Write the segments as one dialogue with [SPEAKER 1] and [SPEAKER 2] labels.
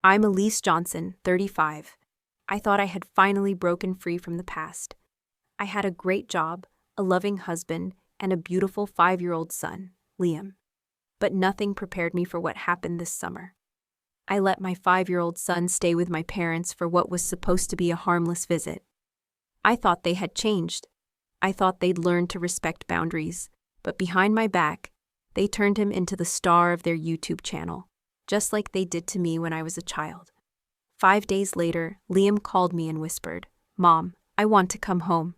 [SPEAKER 1] I'm Elise Johnson, 35. I thought I had finally broken free from the past. I had a great job, a loving husband, and a beautiful 5-year-old son, Liam. But nothing prepared me for what happened this summer. I let my 5-year-old son stay with my parents for what was supposed to be a harmless visit. I thought they had changed. I thought they'd learned to respect boundaries, but behind my back, they turned him into the star of their YouTube channel, just like they did to me when I was a child. 5 days later, Liam called me and whispered, "Mom, I want to come home."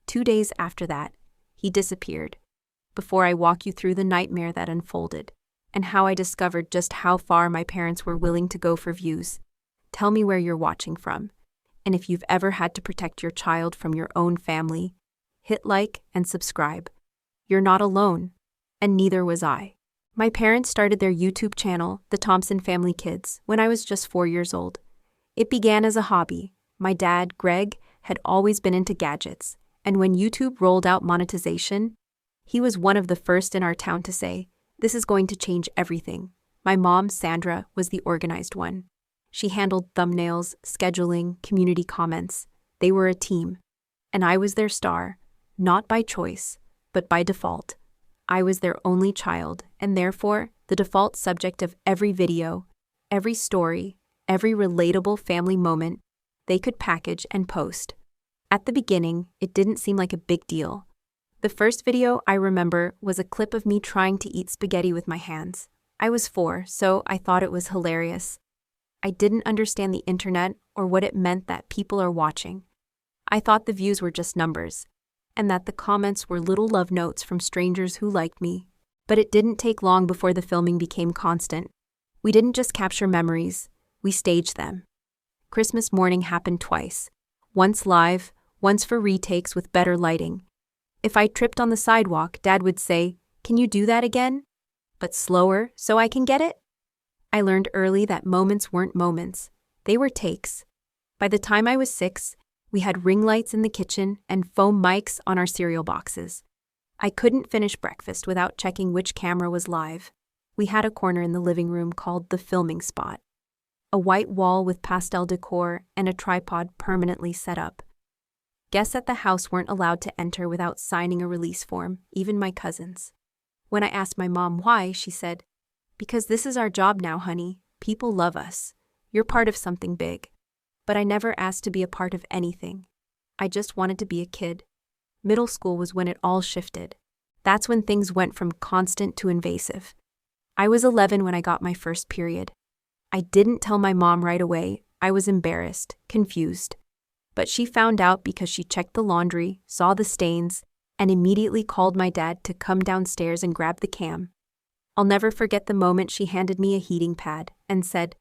[SPEAKER 1] 2 days after that, he disappeared. Before I walk you through the nightmare that unfolded, and how I discovered just how far my parents were willing to go for views, tell me where you're watching from. And if you've ever had to protect your child from your own family, hit like and subscribe. You're not alone, and neither was I. My parents started their YouTube channel, The Thompson Family Kids, when I was just 4 years old. It began as a hobby. My dad, Greg, had always been into gadgets, and when YouTube rolled out monetization, he was one of the first in our town to say, "This is going to change everything." My mom, Sandra, was the organized one. She handled thumbnails, scheduling, community comments. They were a team. And I was their star, not by choice, but by default. I was their only child, and therefore the default subject of every video, every story, every relatable family moment they could package and post. At the beginning, it didn't seem like a big deal. The first video I remember was a clip of me trying to eat spaghetti with my hands. I was 4, so I thought it was hilarious. I didn't understand the internet or what it meant that people are watching. I thought the views were just numbers, and that the comments were little love notes from strangers who liked me. But it didn't take long before the filming became constant. We didn't just capture memories, we staged them. Christmas morning happened twice, once live, once for retakes with better lighting. If I tripped on the sidewalk, Dad would say, "Can you do that again? But slower, so I can get it?" I learned early that moments weren't moments, they were takes. By the time I was 6, we had ring lights in the kitchen and foam mics on our cereal boxes. I couldn't finish breakfast without checking which camera was live. We had a corner in the living room called the filming spot. A white wall with pastel decor and a tripod permanently set up. Guests at the house weren't allowed to enter without signing a release form, even my cousins. When I asked my mom why, she said, "Because this is our job now, honey. People love us. You're part of something big." But I never asked to be a part of anything. I just wanted to be a kid. Middle school was when it all shifted. That's when things went from constant to invasive. I was 11 when I got my first period. I didn't tell my mom right away. I was embarrassed, confused. But she found out because she checked the laundry, saw the stains, and immediately called my dad to come downstairs and grab the cam. I'll never forget the moment she handed me a heating pad and said,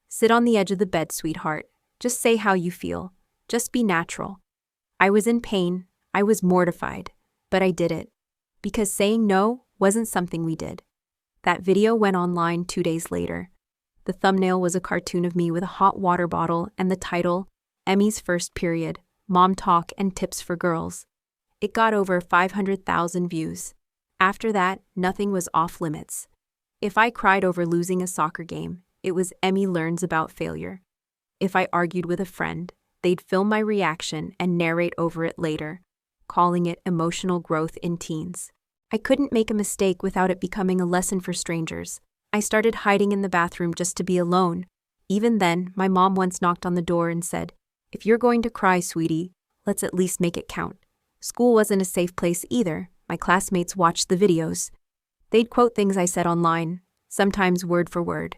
[SPEAKER 1] "Sit on the edge of the bed, sweetheart. Just say how you feel. Just be natural." I was in pain. I was mortified. But I did it. Because saying no wasn't something we did. That video went online 2 days later. The thumbnail was a cartoon of me with a hot water bottle and the title, "Emmy's First Period, Mom Talk and Tips for Girls." It got over 500,000 views. After that, nothing was off limits. If I cried over losing a soccer game, it was Emmy Learns About Failure. If I argued with a friend, they'd film my reaction and narrate over it later, calling it emotional growth in teens. I couldn't make a mistake without it becoming a lesson for strangers. I started hiding in the bathroom just to be alone. Even then, my mom once knocked on the door and said, "If you're going to cry, sweetie, let's at least make it count." School wasn't a safe place either. My classmates watched the videos. They'd quote things I said online, sometimes word for word.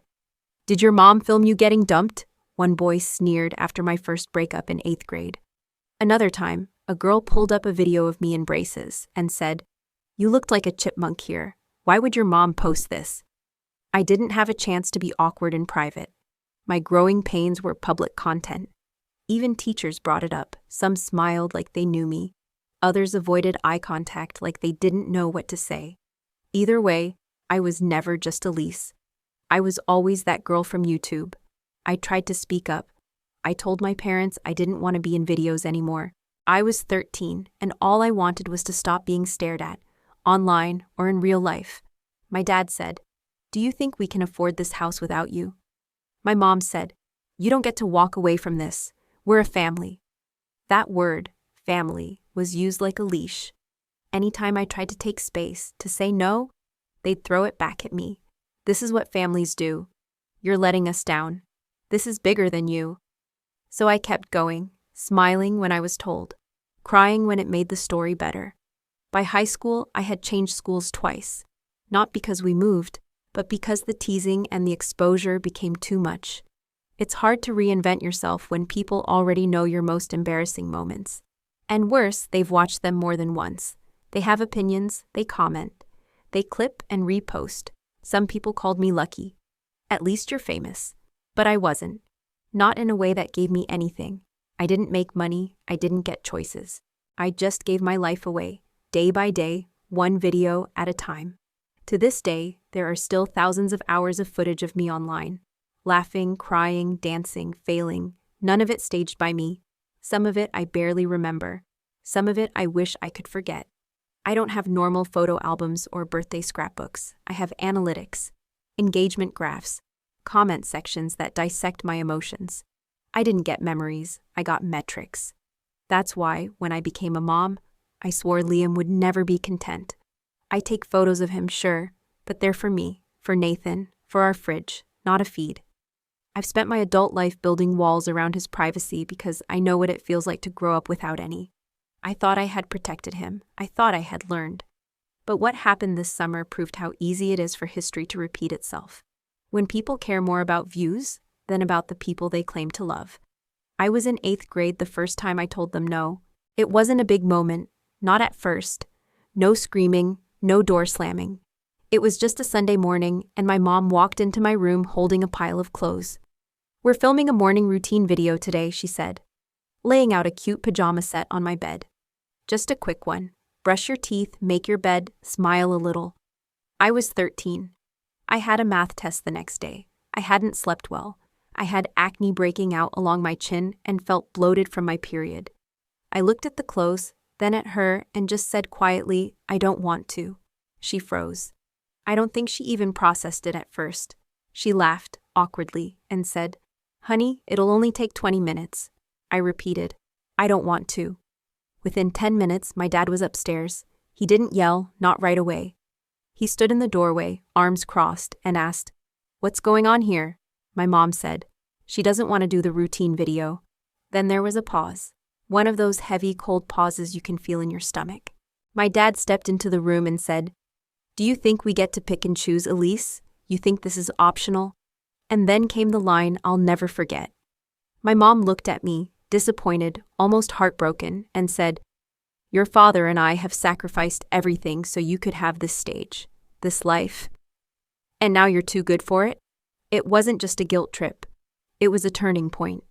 [SPEAKER 1] "Did your mom film you getting dumped?" One boy sneered after my first breakup in 8th grade. Another time, a girl pulled up a video of me in braces and said, "You looked like a chipmunk here. Why would your mom post this?" I didn't have a chance to be awkward in private. My growing pains were public content. Even teachers brought it up. Some smiled like they knew me. Others avoided eye contact like they didn't know what to say. Either way, I was never just Elise. I was always that girl from YouTube. I tried to speak up. I told my parents I didn't want to be in videos anymore. I was 13, and all I wanted was to stop being stared at, online or in real life. My dad said, "Do you think we can afford this house without you?" My mom said, "You don't get to walk away from this. We're a family." That word, family, was used like a leash. Anytime I tried to take space, to say no, they'd throw it back at me. "This is what families do. You're letting us down. This is bigger than you." So I kept going, smiling when I was told, crying when it made the story better. By high school, I had changed schools twice. Not because we moved, but because the teasing and the exposure became too much. It's hard to reinvent yourself when people already know your most embarrassing moments. And worse, they've watched them more than once. They have opinions, they comment. They clip and repost. Some people called me lucky. "At least you're famous." But I wasn't. Not in a way that gave me anything. I didn't make money, I didn't get choices. I just gave my life away, day by day, one video at a time. To this day, there are still thousands of hours of footage of me online. Laughing, crying, dancing, failing, none of it staged by me. Some of it I barely remember. Some of it I wish I could forget. I don't have normal photo albums or birthday scrapbooks. I have analytics, engagement graphs, comment sections that dissect my emotions. I didn't get memories, I got metrics. That's why, when I became a mom, I swore Liam would never be content. I take photos of him, sure, but they're for me, for Nathan, for our fridge, not a feed. I've spent my adult life building walls around his privacy because I know what it feels like to grow up without any. I thought I had protected him. I thought I had learned. But what happened this summer proved how easy it is for history to repeat itself. When people care more about views than about the people they claim to love. I was in 8th grade the first time I told them no. It wasn't a big moment, not at first. No screaming, no door slamming. It was just a Sunday morning, and my mom walked into my room holding a pile of clothes. "We're filming a morning routine video today," she said, laying out a cute pajama set on my bed. "Just a quick one. Brush your teeth, make your bed, smile a little." I was 13. I had a math test the next day. I hadn't slept well. I had acne breaking out along my chin and felt bloated from my period. I looked at the clothes, then at her, and just said quietly, "I don't want to." She froze. I don't think she even processed it at first. She laughed, awkwardly, and said, "Honey, it'll only take 20 minutes. I repeated, "I don't want to." Within 10 minutes, my dad was upstairs. He didn't yell, not right away. He stood in the doorway, arms crossed, and asked, "What's going on here?" My mom said, "She doesn't want to do the routine video." Then there was a pause. One of those heavy, cold pauses you can feel in your stomach. My dad stepped into the room and said, "Do you think we get to pick and choose, Elise? You think this is optional?" And then came the line I'll never forget. My mom looked at me, disappointed, almost heartbroken, and said, "Your father and I have sacrificed everything so you could have this stage, this life. And now you're too good for it?" It wasn't just a guilt trip. It was a turning point.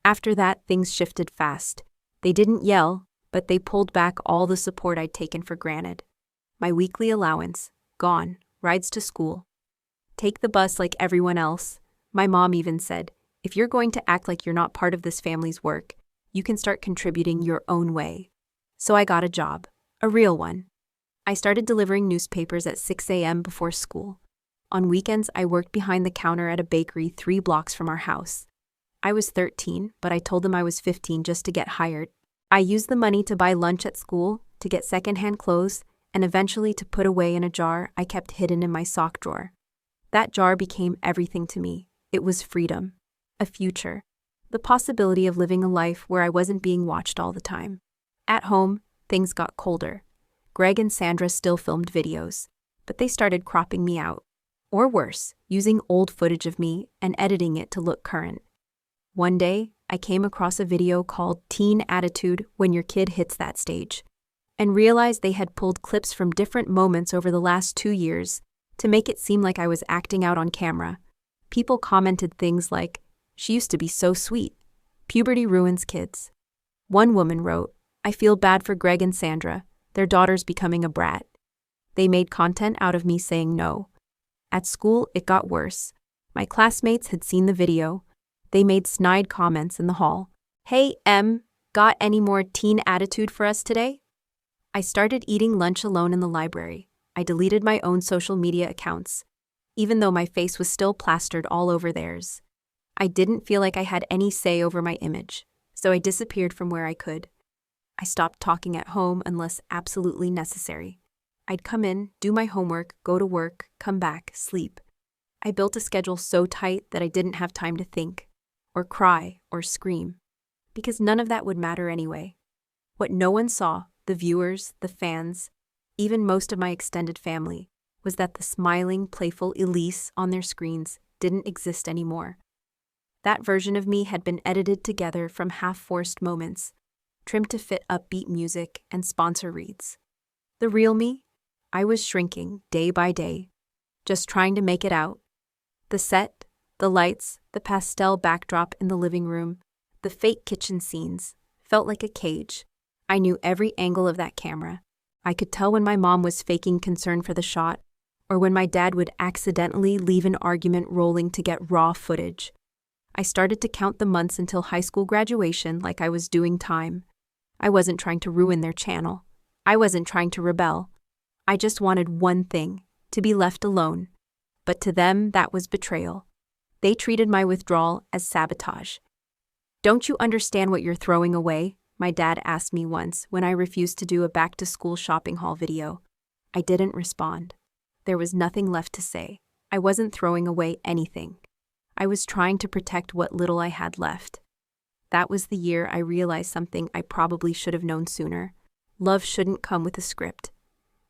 [SPEAKER 1] After that, things shifted fast. They didn't yell, but they pulled back all the support I'd taken for granted. My weekly allowance, gone, rides to school. Take the bus like everyone else. My mom even said, "If you're going to act like you're not part of this family's work, you can start contributing your own way." So I got a job, a real one. I started delivering newspapers at 6 a.m. before school. On weekends, I worked behind the counter at a bakery 3 blocks from our house. I was 13, but I told them I was 15 just to get hired. I used the money to buy lunch at school, to get secondhand clothes, and eventually to put away in a jar I kept hidden in my sock drawer. That jar became everything to me. It was freedom, a future, the possibility of living a life where I wasn't being watched all the time. At home, things got colder. Greg and Sandra still filmed videos, but they started cropping me out. Or worse, using old footage of me and editing it to look current. One day, I came across a video called Teen Attitude When Your Kid Hits That Stage, and realized they had pulled clips from different moments over the last 2 years to make it seem like I was acting out on camera. People commented things like, "She used to be so sweet. Puberty ruins kids." One woman wrote, "I feel bad for Greg and Sandra. Their daughter's becoming a brat." They made content out of me saying no. At school, it got worse. My classmates had seen the video. They made snide comments in the hall. "Hey, got any more teen attitude for us today?" I started eating lunch alone in the library. I deleted my own social media accounts, even though my face was still plastered all over theirs. I didn't feel like I had any say over my image, so I disappeared from where I could. I stopped talking at home unless absolutely necessary. I'd come in, do my homework, go to work, come back, sleep. I built a schedule so tight that I didn't have time to think, or cry, or scream, because none of that would matter anyway. What no one saw, the viewers, the fans, even most of my extended family, was that the smiling, playful Elise on their screens didn't exist anymore. That version of me had been edited together from half-forced moments, trimmed to fit upbeat music and sponsor reads. The real me? I was shrinking day by day, just trying to make it out. The set, the lights, the pastel backdrop in the living room, the fake kitchen scenes, felt like a cage. I knew every angle of that camera. I could tell when my mom was faking concern for the shot, or when my dad would accidentally leave an argument rolling to get raw footage. I started to count the months until high school graduation like I was doing time. I wasn't trying to ruin their channel. I wasn't trying to rebel. I just wanted one thing, to be left alone. But to them, that was betrayal. They treated my withdrawal as sabotage. "Don't you understand what you're throwing away?" my dad asked me once when I refused to do a back-to-school shopping haul video. I didn't respond. There was nothing left to say. I wasn't throwing away anything. I was trying to protect what little I had left. That was the year I realized something I probably should have known sooner. Love shouldn't come with a script.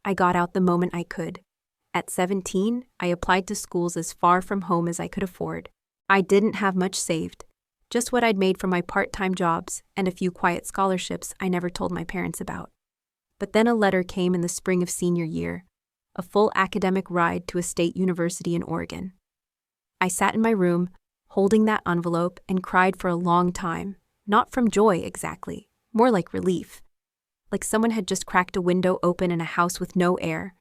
[SPEAKER 1] I got out the moment I could. At 17, I applied to schools as far from home as I could afford. I didn't have much saved, just what I'd made from my part-time jobs and a few quiet scholarships I never told my parents about. But then a letter came in the spring of senior year, a full academic ride to a state university in Oregon. I sat in my room, holding that envelope, and cried for a long time, not from joy exactly, more like relief. Like someone had just cracked a window open in a house with no air.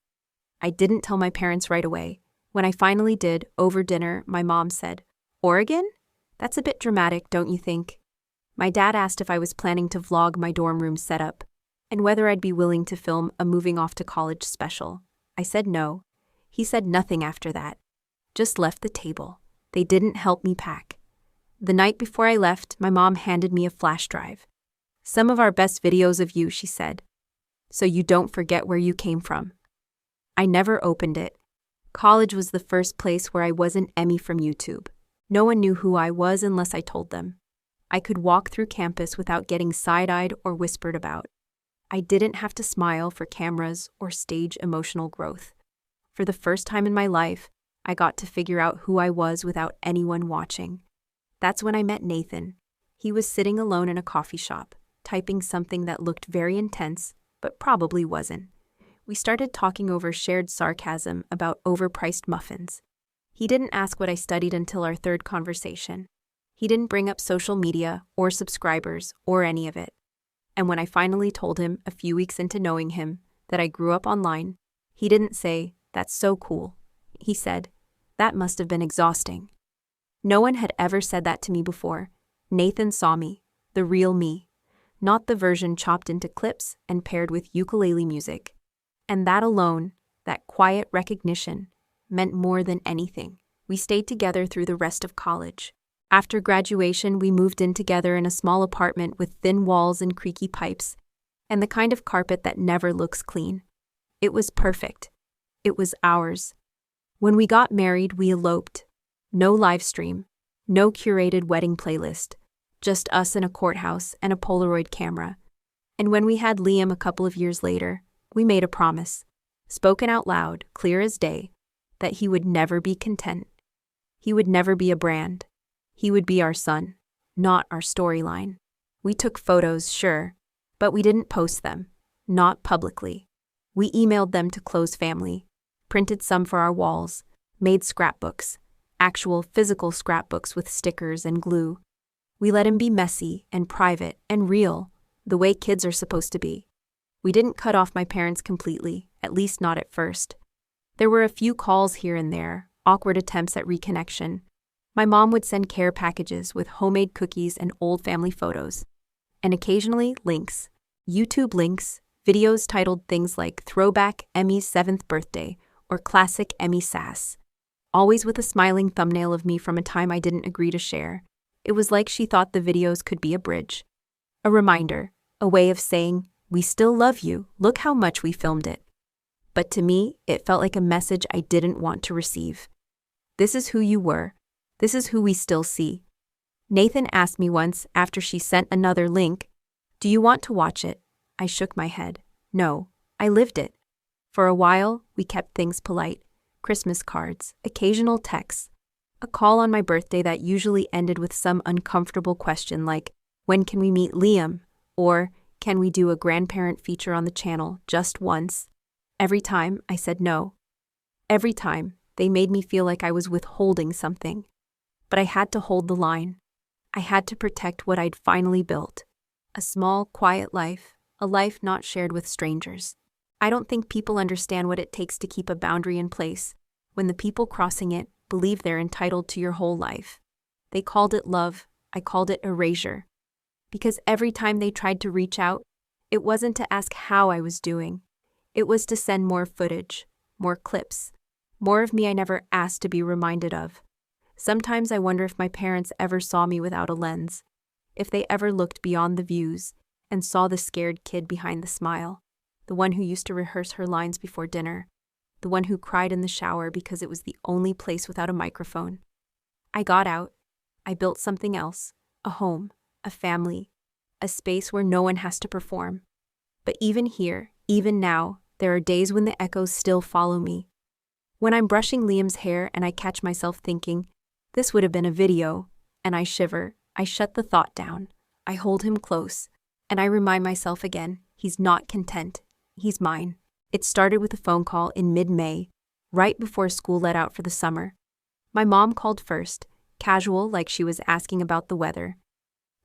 [SPEAKER 1] I didn't tell my parents right away. When I finally did, over dinner, my mom said, "Oregon? That's a bit dramatic, don't you think?" My dad asked if I was planning to vlog my dorm room setup, and whether I'd be willing to film a moving off to college special. I said no. He said nothing after that. Just left the table. They didn't help me pack. The night before I left, my mom handed me a flash drive. "Some of our best videos of you," she said, "so you don't forget where you came from." I never opened it. College was the first place where I wasn't Emmy from YouTube. No one knew who I was unless I told them. I could walk through campus without getting side-eyed or whispered about. I didn't have to smile for cameras or stage emotional growth. For the first time in my life, I got to figure out who I was without anyone watching. That's when I met Nathan. He was sitting alone in a coffee shop, typing something that looked very intense, but probably wasn't. We started talking over shared sarcasm about overpriced muffins. He didn't ask what I studied until our third conversation. He didn't bring up social media or subscribers or any of it. And when I finally told him, a few weeks into knowing him, that I grew up online, he didn't say, "That's so cool." He said, "That must have been exhausting." No one had ever said that to me before. Nathan saw me, the real me, not the version chopped into clips and paired with ukulele music. And that alone, that quiet recognition, meant more than anything. We stayed together through the rest of college. After graduation, we moved in together in a small apartment with thin walls and creaky pipes, and the kind of carpet that never looks clean. It was perfect. It was ours. When we got married, we eloped. No live stream, no curated wedding playlist, just us in a courthouse and a Polaroid camera. And when we had Liam a couple of years later, we made a promise, spoken out loud, clear as day, that he would never be content. He would never be a brand. He would be our son, not our storyline. We took photos, sure, but we didn't post them, not publicly. We emailed them to close family, printed some for our walls, made scrapbooks, actual physical scrapbooks with stickers and glue. We let him be messy and private and real, the way kids are supposed to be. We didn't cut off my parents completely, at least not at first. There were a few calls here and there, awkward attempts at reconnection. My mom would send care packages with homemade cookies and old family photos. And occasionally, links. YouTube links, videos titled things like Throwback Emmy's 7th Birthday or Classic Emmy Sass. always with a smiling thumbnail of me from a time I didn't agree to share. It was like she thought the videos could be a bridge. A reminder, a way of saying, "We still love you, look how much we filmed it." But to me, it felt like a message I didn't want to receive. This is who you were. This is who we still see. Nathan asked me once after she sent another link, "Do you want to watch it?" I shook my head. No, I lived it. For a while, we kept things polite. Christmas cards, occasional texts, a call on my birthday that usually ended with some uncomfortable question like, "When can we meet Liam?" Or, "Can we do a grandparent feature on the channel just once?" Every time, I said no. Every time, they made me feel like I was withholding something. But I had to hold the line. I had to protect what I'd finally built. A small, quiet life, a life not shared with strangers. I don't think people understand what it takes to keep a boundary in place when the people crossing it believe they're entitled to your whole life. They called it love, I called it erasure. Because every time they tried to reach out, it wasn't to ask how I was doing. It was to send more footage, more clips, more of me I never asked to be reminded of. Sometimes I wonder if my parents ever saw me without a lens, if they ever looked beyond the views and saw the scared kid behind the smile, the one who used to rehearse her lines before dinner, the one who cried in the shower because it was the only place without a microphone. I got out. I built something else, a home, a family, a space where no one has to perform. But even here, even now, there are days when the echoes still follow me. When I'm brushing Liam's hair and I catch myself thinking, this would have been a video, and I shiver, I shut the thought down. I hold him close, and I remind myself again, he's not content. He's mine. It started with a phone call in mid-May, right before school let out for the summer. My mom called first, casual like she was asking about the weather.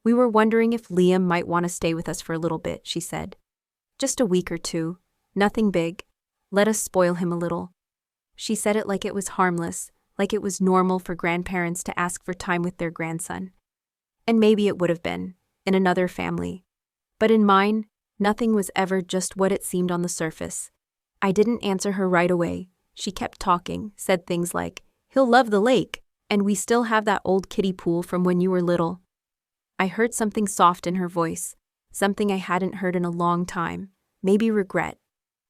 [SPEAKER 1] We were wondering if Liam might want to stay with us for a little bit, she said. Just a week or two. Nothing big. Let us spoil him a little. She said it like it was harmless, like it was normal for grandparents to ask for time with their grandson. And maybe it would have been, in another family. But in mine, nothing was ever just what it seemed on the surface. I didn't answer her right away. She kept talking, said things like, "He'll love the lake, and we still have that old kiddie pool from when you were little." I heard something soft in her voice, something I hadn't heard in a long time, maybe regret.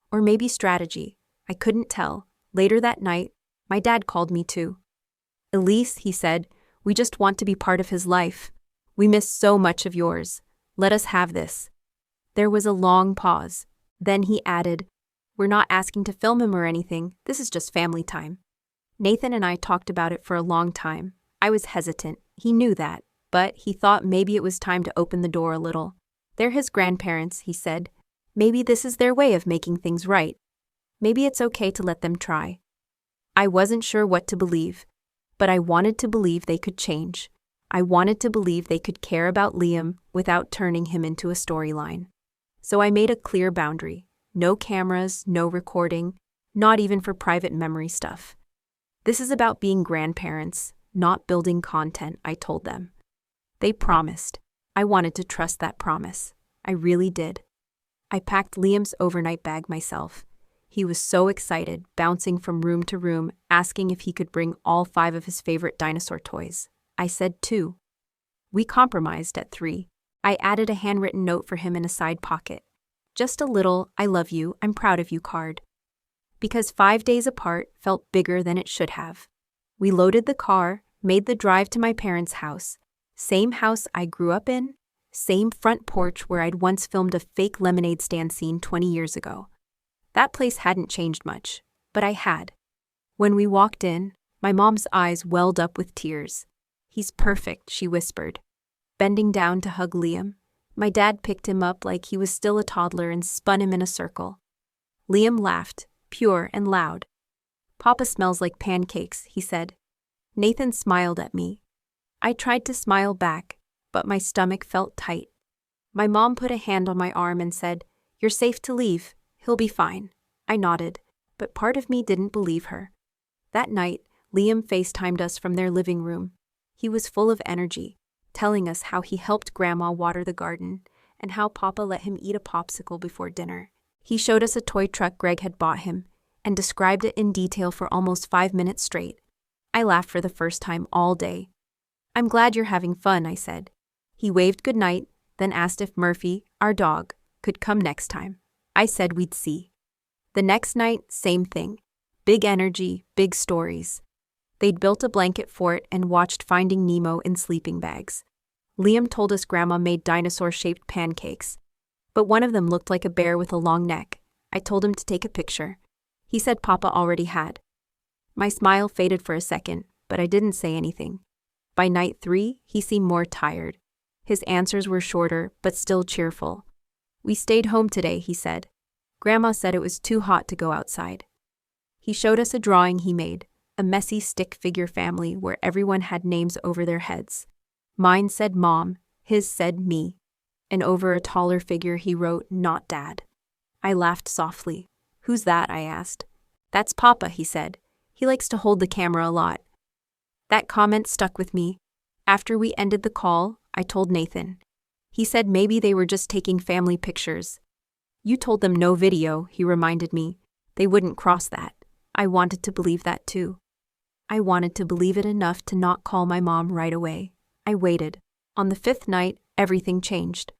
[SPEAKER 1] Or maybe strategy. I couldn't tell. Later that night, my dad called me too. "Elise," he said, "we just want to be part of his life. We miss so much of yours. Let us have this." There was a long pause. Then he added, "We're not asking to film him or anything. This is just family time." Nathan and I talked about it for a long time. I was hesitant. He knew that, but he thought maybe it was time to open the door a little. They're his grandparents, he said. Maybe this is their way of making things right. Maybe it's okay to let them try. I wasn't sure what to believe, but I wanted to believe they could change. I wanted to believe they could care about Liam without turning him into a storyline. So I made a clear boundary. No cameras, no recording, not even for private memory stuff. This is about being grandparents, not building content, I told them. They promised. I wanted to trust that promise. I really did. I packed Liam's overnight bag myself. He was so excited, bouncing from room to room, asking if he could bring all 5 of his favorite dinosaur toys. I said 2. We compromised at 3. I added a handwritten note for him in a side pocket. Just a little, "I love you, I'm proud of you" card. Because 5 days apart felt bigger than it should have. We loaded the car, made the drive to my parents' house. Same house I grew up in, same front porch where I'd once filmed a fake lemonade stand scene 20 years ago. That place hadn't changed much, but I had. When we walked in, my mom's eyes welled up with tears. "He's perfect," she whispered. Bending down to hug Liam, my dad picked him up like he was still a toddler and spun him in a circle. Liam laughed, pure and loud. "Papa smells like pancakes," he said. Nathan smiled at me. I tried to smile back, but my stomach felt tight. My mom put a hand on my arm and said, "You're safe to leave. He'll be fine." I nodded, but part of me didn't believe her. That night, Liam FaceTimed us from their living room. He was full of energy, telling us how he helped Grandma water the garden and how Papa let him eat a popsicle before dinner. He showed us a toy truck Greg had bought him and described it in detail for almost 5 minutes straight. I laughed for the first time all day. "I'm glad you're having fun," I said. He waved goodnight, then asked if Murphy, our dog, could come next time. I said we'd see. The next night, same thing. Big energy, big stories. They'd built a blanket fort and watched Finding Nemo in sleeping bags. Liam told us Grandma made dinosaur-shaped pancakes, but one of them looked like a bear with a long neck. I told him to take a picture. He said Papa already had. My smile faded for a second, but I didn't say anything. By night 3, he seemed more tired. His answers were shorter, but still cheerful. "We stayed home today," he said. "Grandma said it was too hot to go outside." He showed us a drawing he made, a messy stick figure family where everyone had names over their heads. Mine said Mom, his said me, and over a taller figure he wrote, "Not Dad." I laughed softly. "Who's that?" I asked. "That's Papa," he said. "He likes to hold the camera a lot." That comment stuck with me. After we ended the call, I told Nathan. He said maybe they were just taking family pictures. "You told them no video," he reminded me. "They wouldn't cross that." I wanted to believe that too. I wanted to believe it enough to not call my mom right away. I waited. On the 5th night, everything changed.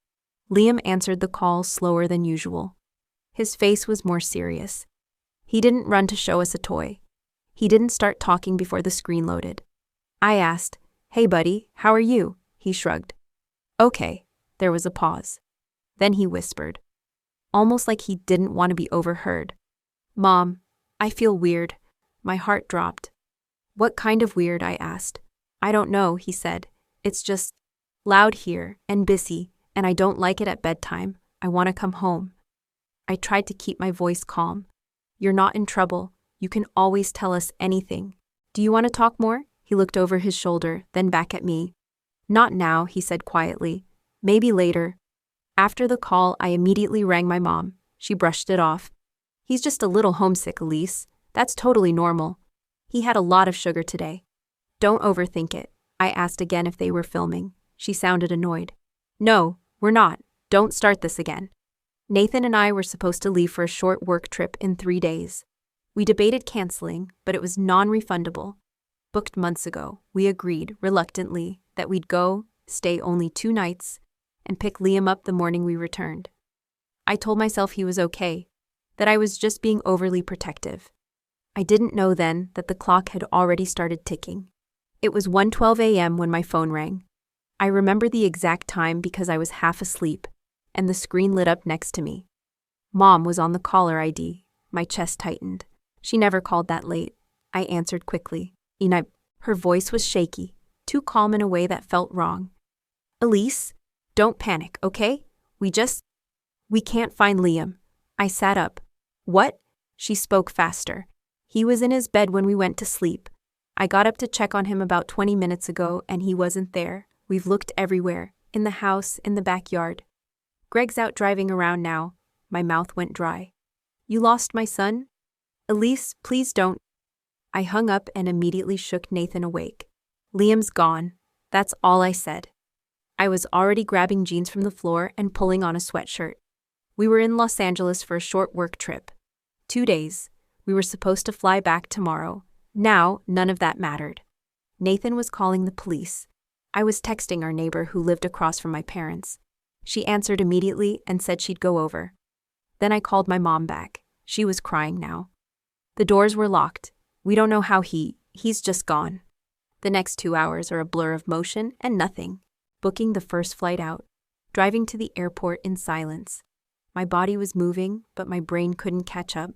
[SPEAKER 1] Liam answered the call slower than usual. His face was more serious. He didn't run to show us a toy. He didn't start talking before the screen loaded. I asked, "Hey buddy, how are you?" He shrugged. "Okay." There was a pause. Then he whispered, almost like he didn't want to be overheard. "Mom, I feel weird." My heart dropped. "What kind of weird?" I asked. "I don't know," he said. "It's just loud here and busy, and I don't like it at bedtime. I want to come home." I tried to keep my voice calm. "You're not in trouble. You can always tell us anything. Do you want to talk more?" He looked over his shoulder, then back at me. "Not now," he said quietly. "Maybe later." After the call, I immediately rang my mom. She brushed it off. "He's just a little homesick, Elise. That's totally normal. He had a lot of sugar today." "Don't overthink it." I asked again if they were filming. She sounded annoyed. "No, we're not. Don't start this again." Nathan and I were supposed to leave for a short work trip in 3 days. We debated canceling, but it was non-refundable. Booked months ago, we agreed, reluctantly, that we'd go, stay only 2 nights, and pick Liam up the morning we returned. I told myself he was okay, that I was just being overly protective. I didn't know then that the clock had already started ticking. It was 1:12 a.m. when my phone rang. I remember the exact time because I was half asleep, and the screen lit up next to me. Mom was on the caller ID. My chest tightened. She never called that late. I answered quickly. Her voice was shaky, too calm in a way that felt wrong. "Elise, don't panic, okay? We can't find Liam." I sat up. "What?" She spoke faster. "He was in his bed when we went to sleep. I got up to check on him about 20 minutes ago and he wasn't there. We've looked everywhere, in the house, in the backyard. Greg's out driving around now." My mouth went dry. "You lost my son? Elise, please don't." I hung up and immediately shook Nathan awake. "Liam's gone." That's all I said. I was already grabbing jeans from the floor and pulling on a sweatshirt. We were in Los Angeles for a short work trip. 2 days. We were supposed to fly back tomorrow. Now, none of that mattered. Nathan was calling the police. I was texting our neighbor who lived across from my parents. She answered immediately and said she'd go over. Then I called my mom back. She was crying now. The doors were locked. We don't know how he's just gone. The next 2 hours are a blur of motion and nothing. Booking the first flight out. Driving to the airport in silence. My body was moving, but my brain couldn't catch up.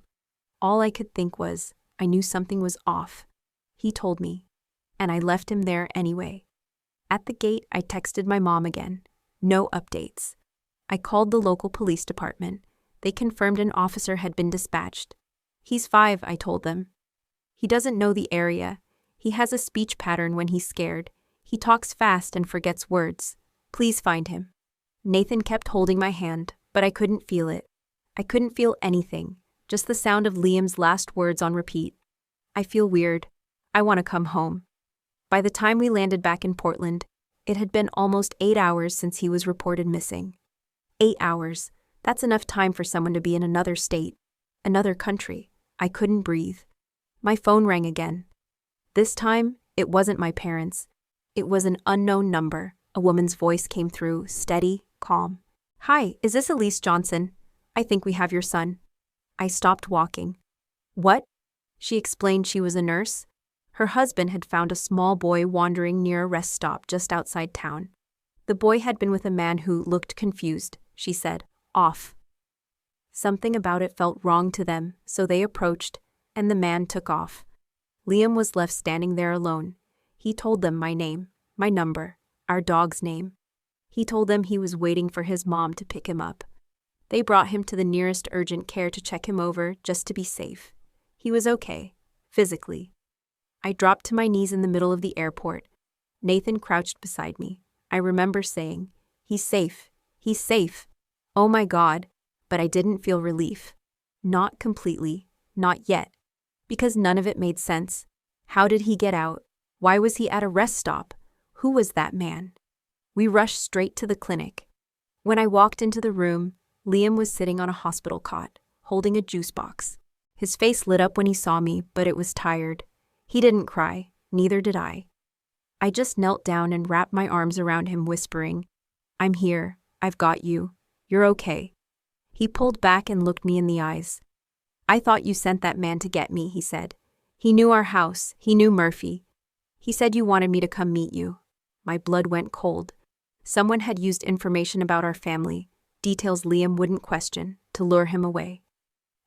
[SPEAKER 1] All I could think was, I knew something was off. He told me. And I left him there anyway. At the gate, I texted my mom again. No updates. I called the local police department. They confirmed an officer had been dispatched. "He's 5, I told them. "He doesn't know the area. He has a speech pattern when he's scared. He talks fast and forgets words. Please find him." Nathan kept holding my hand, but I couldn't feel it. I couldn't feel anything, just the sound of Liam's last words on repeat. "I feel weird. I want to come home." By the time we landed back in Portland, it had been almost 8 hours since he was reported missing. 8 hours. That's enough time for someone to be in another state, another country. I couldn't breathe. My phone rang again. This time, it wasn't my parents. It was an unknown number. A woman's voice came through, steady, calm. "Hi, is this Elise Johnson? I think we have your son." I stopped walking. "What?" She explained she was a nurse. Her husband had found a small boy wandering near a rest stop just outside town. The boy had been with a man who looked confused, she said, off. Something about it felt wrong to them, so they approached, and the man took off. Liam was left standing there alone. He told them my name, my number, our dog's name. He told them he was waiting for his mom to pick him up. They brought him to the nearest urgent care to check him over just to be safe. He was okay, physically. I dropped to my knees in the middle of the airport. Nathan crouched beside me. I remember saying, "He's safe. He's safe." Oh my God, but I didn't feel relief. Not completely, not yet. Because none of it made sense. How did he get out? Why was he at a rest stop? Who was that man? We rushed straight to the clinic. When I walked into the room, Liam was sitting on a hospital cot, holding a juice box. His face lit up when he saw me, but it was tired. He didn't cry, neither did I. I just knelt down and wrapped my arms around him, whispering, "I'm here, I've got you, you're okay." He pulled back and looked me in the eyes. "I thought you sent that man to get me," he said. "He knew our house, he knew Murphy. He said you wanted me to come meet you." My blood went cold. Someone had used information about our family, details Liam wouldn't question, to lure him away.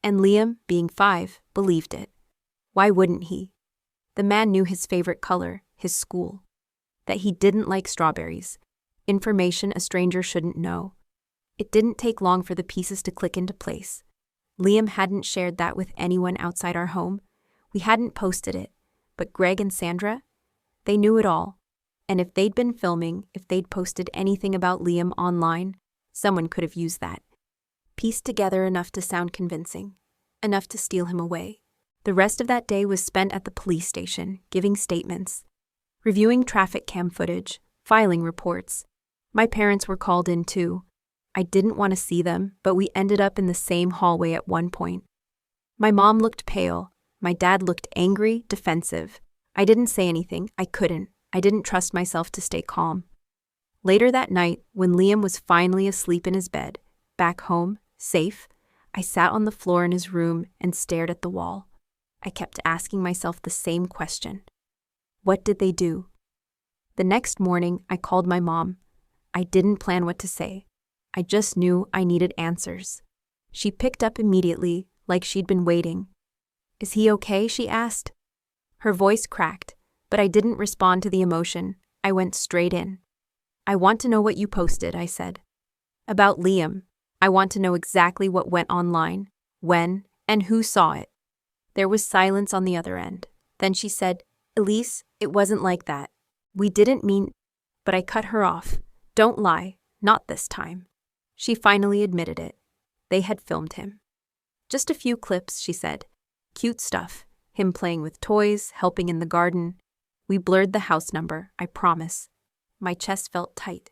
[SPEAKER 1] And Liam, being 5, believed it. Why wouldn't he? The man knew his favorite color, his school. That he didn't like strawberries. Information a stranger shouldn't know. It didn't take long for the pieces to click into place. Liam hadn't shared that with anyone outside our home. We hadn't posted it. But Greg and Sandra? They knew it all. And if they'd been filming, if they'd posted anything about Liam online, someone could have used that. Pieced together enough to sound convincing. Enough to steal him away. The rest of that day was spent at the police station, giving statements, reviewing traffic cam footage, filing reports. My parents were called in too. I didn't want to see them, but we ended up in the same hallway at one point. My mom looked pale. My dad looked angry, defensive. I didn't say anything. I couldn't. I didn't trust myself to stay calm. Later that night, when Liam was finally asleep in his bed, back home, safe, I sat on the floor in his room and stared at the wall. I kept asking myself the same question. What did they do? The next morning, I called my mom. I didn't plan what to say. I just knew I needed answers. She picked up immediately, like she'd been waiting. "Is he okay?" she asked. Her voice cracked, but I didn't respond to the emotion. I went straight in. "I want to know what you posted," I said. "About Liam. I want to know exactly what went online, when, and who saw it." There was silence on the other end. Then she said, "Elise, it wasn't like that. We didn't mean..." But I cut her off. "Don't lie. Not this time." She finally admitted it. They had filmed him. "Just a few clips," she said. "Cute stuff. Him playing with toys, helping in the garden. We blurred the house number, I promise." My chest felt tight.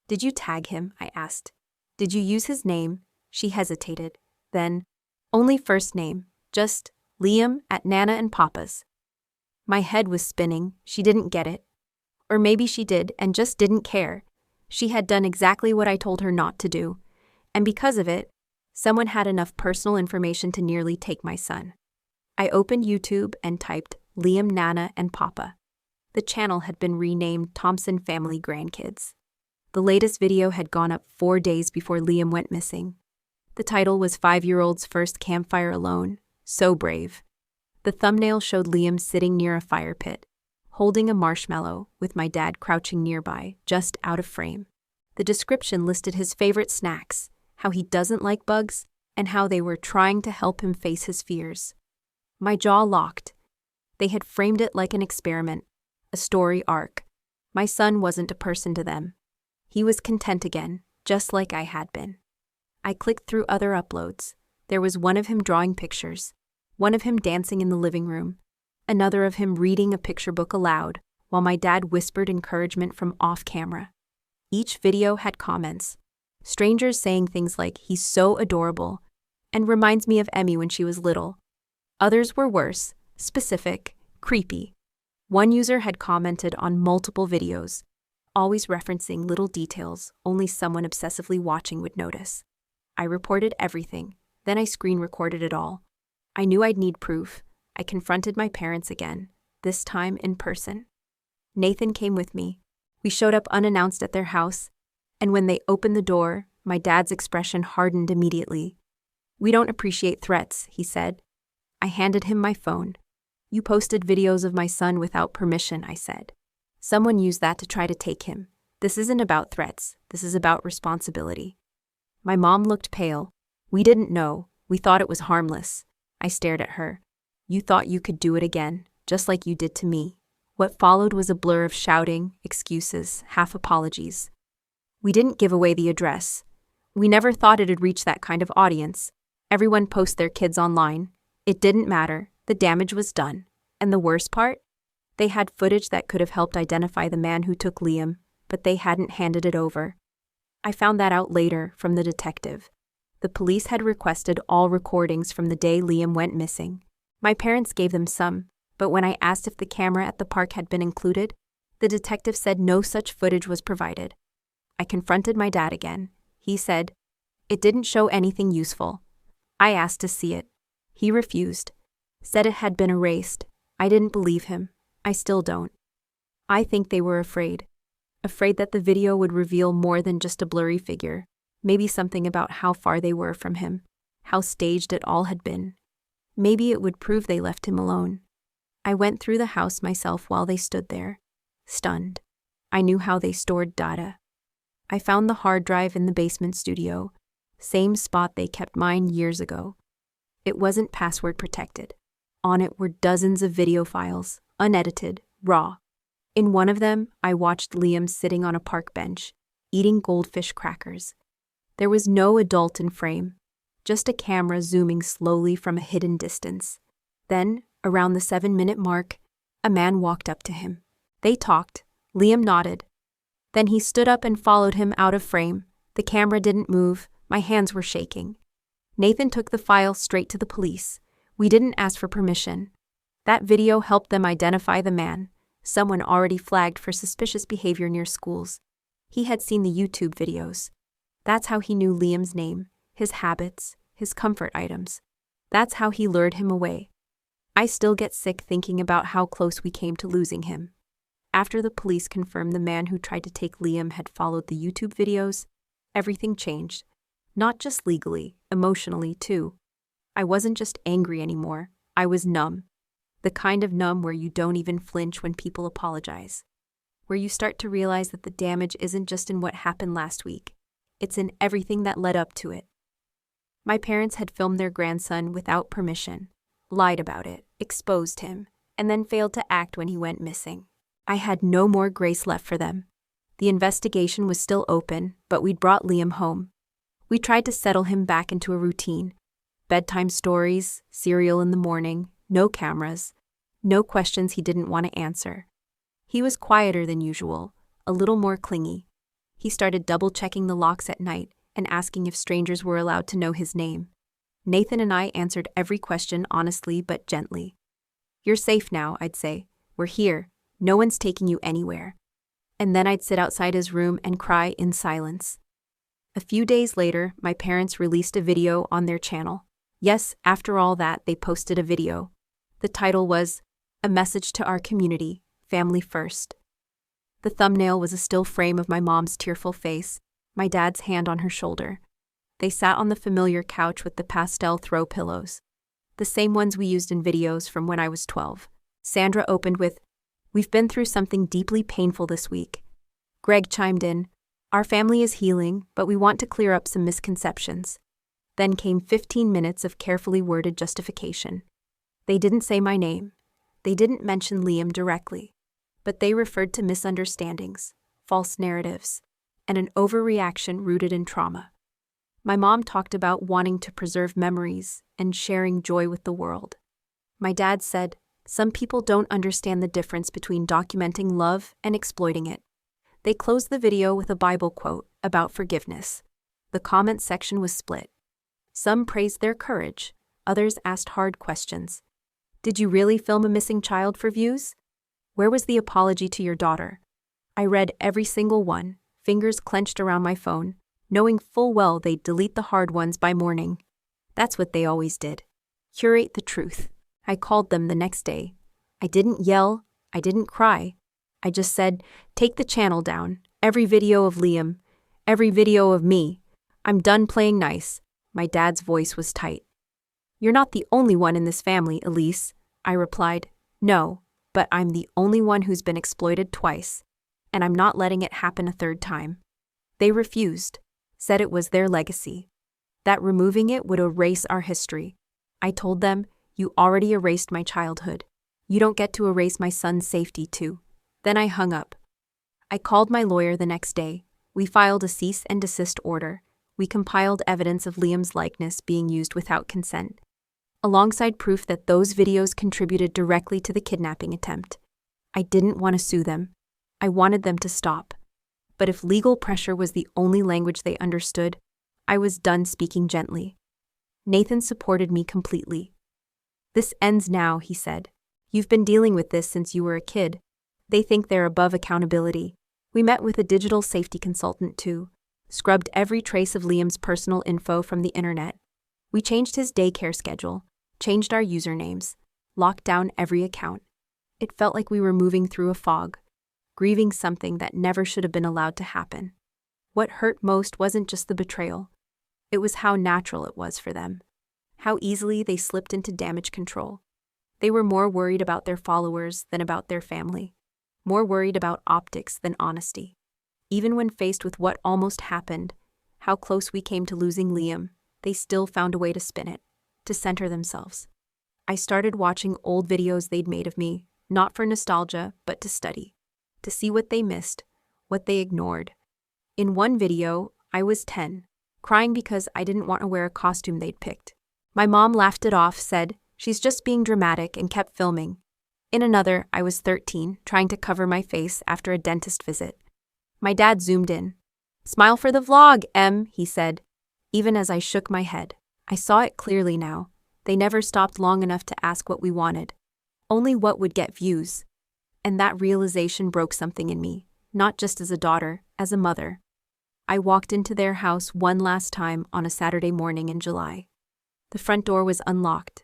[SPEAKER 1] "Did you tag him?" I asked. "Did you use his name?" She hesitated. Then, "Only first name. Just Liam at Nana and Papa's." My head was spinning. She didn't get it. Or maybe she did and just didn't care. She had done exactly what I told her not to do. And because of it, someone had enough personal information to nearly take my son. I opened YouTube and typed Liam, Nana, and Papa. The channel had been renamed Thompson Family Grandkids. The latest video had gone up 4 days before Liam went missing. The title was 5-year-old's first campfire alone. So brave. The thumbnail showed Liam sitting near a fire pit, holding a marshmallow, with my dad crouching nearby, just out of frame. The description listed his favorite snacks, how he doesn't like bugs, and how they were trying to help him face his fears. My jaw locked. They had framed it like an experiment, a story arc. My son wasn't a person to them. He was content again, just like I had been. I clicked through other uploads. There was one of him drawing pictures, one of him dancing in the living room, another of him reading a picture book aloud, while my dad whispered encouragement from off camera. Each video had comments, strangers saying things like, "He's so adorable," and "reminds me of Emmy when she was little." Others were worse, specific, creepy. One user had commented on multiple videos, always referencing little details only someone obsessively watching would notice. I reported everything, then I screen recorded it all. I knew I'd need proof. I confronted my parents again, this time in person. Nathan came with me. We showed up unannounced at their house, and when they opened the door, my dad's expression hardened immediately. "We don't appreciate threats," he said. I handed him my phone. "You posted videos of my son without permission," I said. "Someone used that to try to take him. This isn't about threats. This is about responsibility." My mom looked pale. "We didn't know. We thought it was harmless." I stared at her. "You thought you could do it again, just like you did to me." What followed was a blur of shouting, excuses, half apologies. "We didn't give away the address. We never thought it'd reach that kind of audience. Everyone posts their kids online. It didn't matter. The damage was done. And the worst part? They had footage that could have helped identify the man who took Liam, but they hadn't handed it over. I found that out later from the detective. The police had requested all recordings from the day Liam went missing. My parents gave them some, but when I asked if the camera at the park had been included, the detective said no such footage was provided. I confronted my dad again. He said, "It didn't show anything useful." I asked to see it. He refused, said it had been erased. I didn't believe him. I still don't. I think they were afraid that the video would reveal more than just a blurry figure, maybe something about how far they were from him, how staged it all had been. Maybe it would prove they left him alone. I went through the house myself while they stood there, stunned. I knew how they stored data. I found the hard drive in the basement studio, same spot they kept mine years ago. It wasn't password protected. On it were dozens of video files, unedited, raw. In one of them, I watched Liam sitting on a park bench, eating goldfish crackers. There was no adult in frame, just a camera zooming slowly from a hidden distance. Then, around the 7-minute mark, a man walked up to him. They talked. Liam nodded. Then he stood up and followed him out of frame. The camera didn't move. My hands were shaking. Nathan took the file straight to the police. We didn't ask for permission. That video helped them identify the man, someone already flagged for suspicious behavior near schools. He had seen the YouTube videos. That's how he knew Liam's name, his habits, his comfort items. That's how he lured him away. I still get sick thinking about how close we came to losing him. After the police confirmed the man who tried to take Liam had followed the YouTube videos, everything changed. Not just legally, emotionally too. I wasn't just angry anymore. I was numb. The kind of numb where you don't even flinch when people apologize. Where you start to realize that the damage isn't just in what happened last week. It's in everything that led up to it. My parents had filmed their grandson without permission, lied about it, exposed him, and then failed to act when he went missing. I had no more grace left for them. The investigation was still open, but we'd brought Liam home. We tried to settle him back into a routine. Bedtime stories, cereal in the morning, no cameras, no questions he didn't want to answer. He was quieter than usual, a little more clingy. He started double-checking the locks at night and asking if strangers were allowed to know his name. Nathan and I answered every question honestly but gently. "You're safe now," I'd say. "We're here. No one's taking you anywhere." And then I'd sit outside his room and cry in silence. A few days later, my parents released a video on their channel. Yes, after all that, they posted a video. The title was, "A Message to Our Community, Family First." The thumbnail was a still frame of my mom's tearful face, my dad's hand on her shoulder. They sat on the familiar couch with the pastel throw pillows, the same ones we used in videos from when I was 12. Sandra opened with, "We've been through something deeply painful this week." Greg chimed in, "Our family is healing, but we want to clear up some misconceptions." Then came 15 minutes of carefully worded justification. They didn't say my name. They didn't mention Liam directly. But they referred to misunderstandings, false narratives, and an overreaction rooted in trauma. My mom talked about wanting to preserve memories and sharing joy with the world. My dad said, "Some people don't understand the difference between documenting love and exploiting it." They closed the video with a Bible quote about forgiveness. The comment section was split. Some praised their courage, others asked hard questions. "Did you really film a missing child for views? Where was the apology to your daughter? I read every single one, fingers clenched around my phone, knowing full well they'd delete the hard ones by morning. That's what they always did. Curate the truth. I called them the next day. I didn't yell, I didn't cry. I just said, take the channel down, every video of Liam, every video of me. I'm done playing nice. My dad's voice was tight. You're not the only one in this family, Elise, I replied. No, but I'm the only one who's been exploited twice, and I'm not letting it happen a third time. They refused, said it was their legacy, that removing it would erase our history. I told them, you already erased my childhood. You don't get to erase my son's safety too. Then I hung up. I called my lawyer the next day. We filed a cease and desist order. We compiled evidence of Liam's likeness being used without consent, alongside proof that those videos contributed directly to the kidnapping attempt. I didn't want to sue them. I wanted them to stop. But if legal pressure was the only language they understood, I was done speaking gently. Nathan supported me completely. This ends now, he said. You've been dealing with this since you were a kid. They think they're above accountability. We met with a digital safety consultant too, scrubbed every trace of Liam's personal info from the internet. We changed his daycare schedule, changed our usernames, locked down every account. It felt like we were moving through a fog, grieving something that never should have been allowed to happen. What hurt most wasn't just the betrayal. It was how natural it was for them, how easily they slipped into damage control. They were more worried about their followers than about their family, more worried about optics than honesty. Even when faced with what almost happened, how close we came to losing Liam, they still found a way to spin it, to center themselves. I started watching old videos they'd made of me, not for nostalgia, but to study, to see what they missed, what they ignored. In one video, I was 10, crying because I didn't want to wear a costume they'd picked. My mom laughed it off, said, she's just being dramatic, and kept filming. In another, I was 13, trying to cover my face after a dentist visit. My dad zoomed in. Smile for the vlog, Em, he said. Even as I shook my head, I saw it clearly now. They never stopped long enough to ask what we wanted, only what would get views. And that realization broke something in me, not just as a daughter, as a mother. I walked into their house one last time on a Saturday morning in July. The front door was unlocked.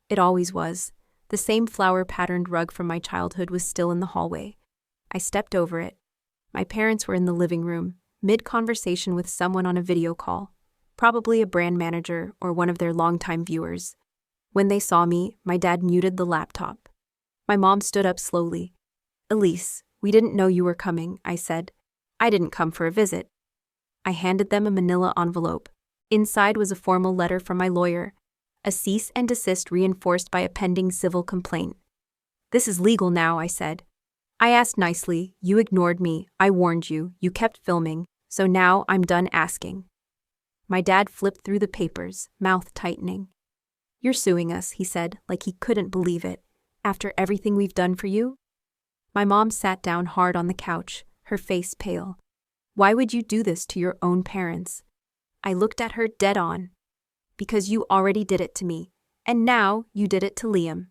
[SPEAKER 1] It always was. The same flower-patterned rug from my childhood was still in the hallway. I stepped over it. My parents were in the living room, mid-conversation with someone on a video call, probably a brand manager or one of their longtime viewers. When they saw me, my dad muted the laptop. My mom stood up slowly. Elise, we didn't know you were coming, I said. I didn't come for a visit. I handed them a manila envelope. Inside was a formal letter from my lawyer, a cease and desist reinforced by a pending civil complaint. This is legal now, I said. I asked nicely, you ignored me, I warned you, you kept filming, so now I'm done asking. My dad flipped through the papers, mouth tightening. You're suing us, he said, like he couldn't believe it. After everything we've done for you? My mom sat down hard on the couch, her face pale. Why would you do this to your own parents? I looked at her dead on. Because you already did it to me, and now you did it to Liam.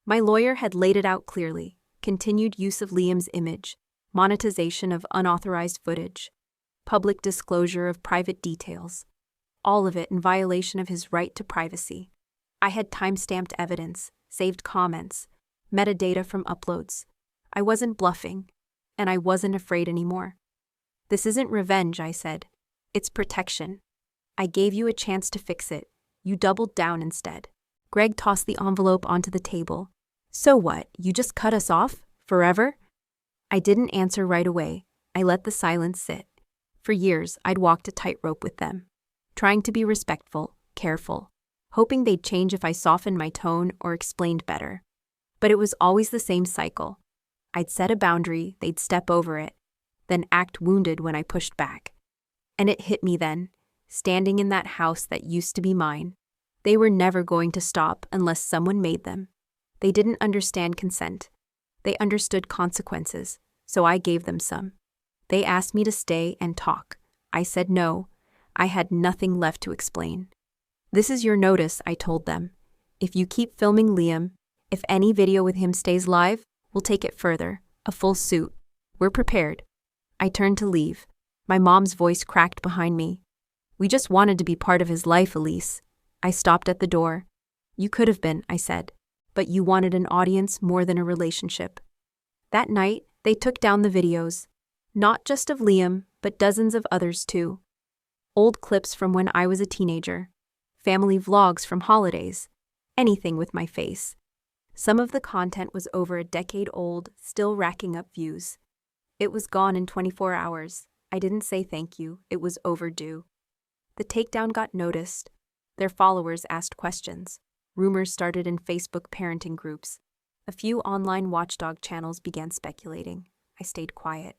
[SPEAKER 1] My lawyer had laid it out clearly. Continued use of Liam's image, monetization of unauthorized footage, public disclosure of private details, all of it in violation of his right to privacy. I had time-stamped evidence, saved comments, metadata from uploads. I wasn't bluffing, and I wasn't afraid anymore. This isn't revenge, I said. It's protection. I gave you a chance to fix it. You doubled down instead. Greg tossed the envelope onto the table. So what, you just cut us off? Forever? I didn't answer right away. I let the silence sit. For years, I'd walked a tightrope with them, trying to be respectful, careful, hoping they'd change if I softened my tone or explained better. But it was always the same cycle. I'd set a boundary, they'd step over it, then act wounded when I pushed back. And it hit me then, standing in that house that used to be mine. They were never going to stop unless someone made them. They didn't understand consent. They understood consequences, so I gave them some. They asked me to stay and talk. I said no. I had nothing left to explain. This is your notice, I told them. If you keep filming Liam, if any video with him stays live, We'll take it further. A full suit. We're prepared. I turned to leave. My mom's voice cracked behind me. We just wanted to be part of his life, Elise. I stopped at the door. You could have been, I said. But you wanted an audience more than a relationship. That night, they took down the videos. Not just of Liam, but dozens of others too. Old clips from when I was a teenager. Family vlogs from holidays. Anything with my face. Some of the content was over a decade old, still racking up views. It was gone in 24 hours. I didn't say thank you, it was overdue. The takedown got noticed. Their followers asked questions. Rumors started in Facebook parenting groups. A few online watchdog channels began speculating. I stayed quiet.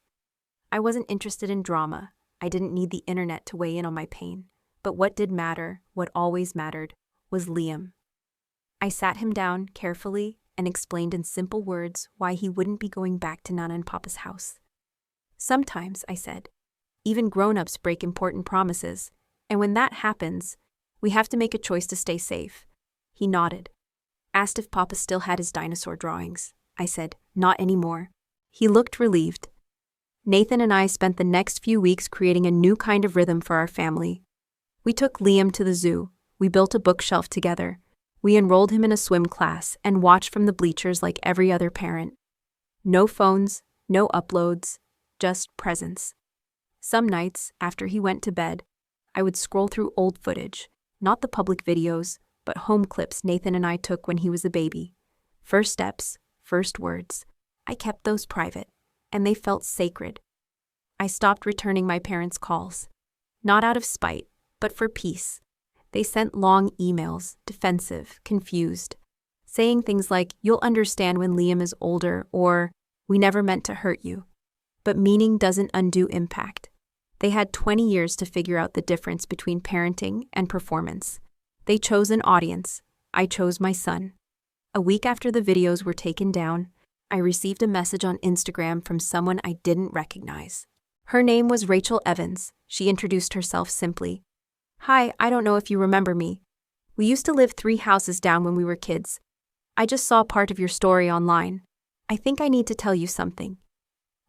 [SPEAKER 1] I wasn't interested in drama. I didn't need the internet to weigh in on my pain. But what did matter, what always mattered, was Liam. I sat him down carefully and explained in simple words why he wouldn't be going back to Nana and Papa's house. Sometimes, I said, even grown-ups break important promises, and when that happens, we have to make a choice to stay safe. He nodded. Asked if Papa still had his dinosaur drawings. I said, not anymore. He looked relieved. Nathan and I spent the next few weeks creating a new kind of rhythm for our family. We took Liam to the zoo. We built a bookshelf together. We enrolled him in a swim class and watched from the bleachers like every other parent. No phones, no uploads, just presence. Some nights, after he went to bed, I would scroll through old footage, not the public videos, but home clips Nathan and I took when he was a baby. First steps, first words. I kept those private, and they felt sacred. I stopped returning my parents' calls. Not out of spite, but for peace. They sent long emails, defensive, confused, saying things like, you'll understand when Liam is older, or, we never meant to hurt you. But meaning doesn't undo impact. They had 20 years to figure out the difference between parenting and performance. They chose an audience. I chose my son. A week after the videos were taken down, I received a message on Instagram from someone I didn't recognize. Her name was Rachel Evans. She introduced herself simply. Hi, I don't know if you remember me. We used to live 3 houses down when we were kids. I just saw part of your story online. I think I need to tell you something.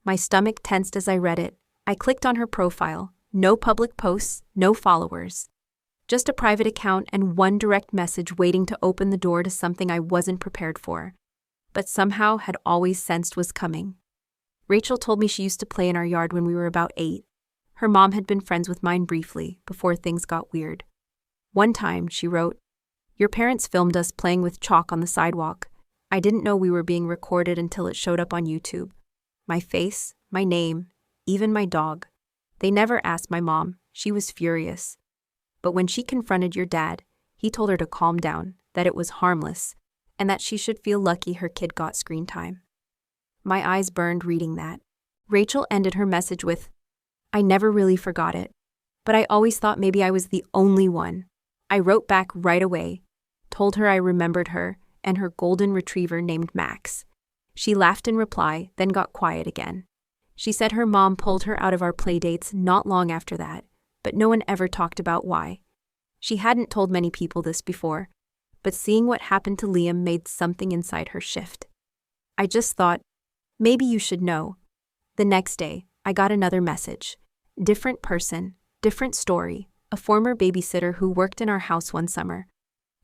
[SPEAKER 1] My stomach tensed as I read it. I clicked on her profile. No public posts, no followers. Just a private account and one direct message waiting to open the door to something I wasn't prepared for, but somehow had always sensed was coming. Rachel told me she used to play in our yard when we were about 8. Her mom had been friends with mine briefly, before things got weird. One time, she wrote, your parents filmed us playing with chalk on the sidewalk. I didn't know we were being recorded until it showed up on YouTube. My face, my name, even my dog. They never asked my mom. She was furious. But when she confronted your dad, he told her to calm down, that it was harmless, and that she should feel lucky her kid got screen time. My eyes burned reading that. Rachel ended her message with, I never really forgot it, but I always thought maybe I was the only one. I wrote back right away, told her I remembered her and her golden retriever named Max. She laughed in reply, then got quiet again. She said her mom pulled her out of our playdates not long after that, but no one ever talked about why. She hadn't told many people this before, but seeing what happened to Liam made something inside her shift. I just thought, maybe you should know. The next day, I got another message. Different person, different story, a former babysitter who worked in our house one summer.